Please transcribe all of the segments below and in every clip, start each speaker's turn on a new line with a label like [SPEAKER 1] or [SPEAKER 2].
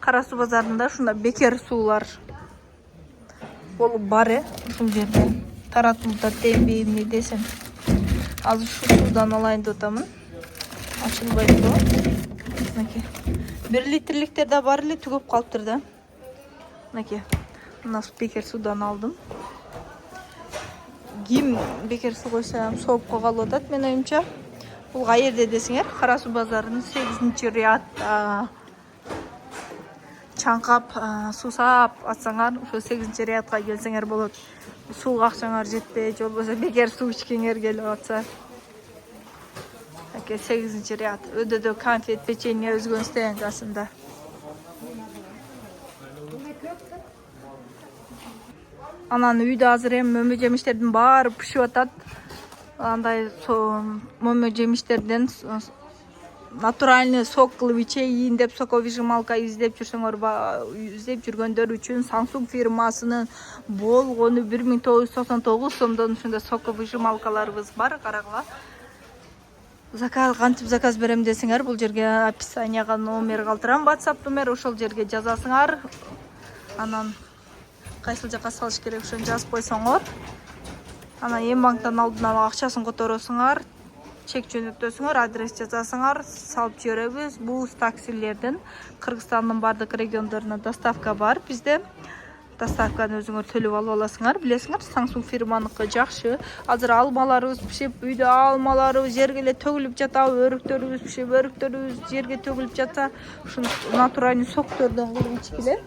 [SPEAKER 1] Кара Суу базарында ушундай бекер суулар болуп бар ушул жерде. Таратылды демби эмне десем. Азыр ушул суудан алайын деп атамын. Ачылбайт го. Мынакей. 1 литрликтер да бар эле, түгөп калыптыр да. Мынакей. Мына бекер суудан алдым. Ким бекер суу койсо сооп калып атат мен оюмча. Бул каерде десеңер, Кара Суу базарынын 8-рядда. Чаңкап, суусап атсаңар, ошо 8-рядка келсеңер болот. Сууга акчаңар жетпей, же болбосо бекер суу ичкеңер келип атса. Аке 8-ряд. Өдөдө конфет, печенье өзгөн стоянкасында. Анан үйдө азыр эми мөмө жемиштердин баары пишип атат. Андай мөмө жемиштерден натуральный сок кылып ичейин деп соковыжималка издеп жүргөндөр үчүн Samsung фирмасынын болгону 1999 сомдон ушундай соковыжималкаларыбыз бар. Карагыла. Кантип заказ берем десеңер, бул жерге описанияга номер калтырам, WhatsApp номер, ошол жерге жазасыңар. Анан кайсыл жака салыш керек ошону жазып койсоңор. Анан эм банктан алдын ала акчасын которосуңар, чек жөнөтөсүңөр, адрес жазасыңар, салып жиберебиз. Бул таксилердин Кыргызстандын бардык региондоруна доставка бар бизде. Доставканы өзүңөр төлөп алып аласыңар. Билесиңер, Samsung фирманыкы жакшы. Азыр алмаларыбыз пишип, үйдө алмаларыбыз жерге эле төгүлүп жата, өрүктөрүбүз пишип, өрүктөрүбүз жерге төгүлүп жатса, ушул натуральный соктордон кылып ичкиле.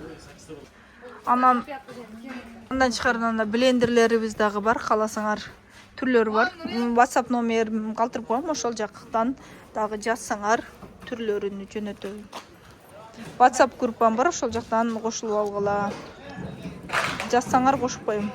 [SPEAKER 1] Андан тышкары блендерлерибиз дагы бар, кааласаңар түрлөрү бар. WhatsApp номерин калтырып коем, ошол жактан дагы жазсаңар түрлөрүн жөнөтөм. WhatsApp группам бар, ошол жактан кошулуп алгыла. Жазсаңар кошуп коем.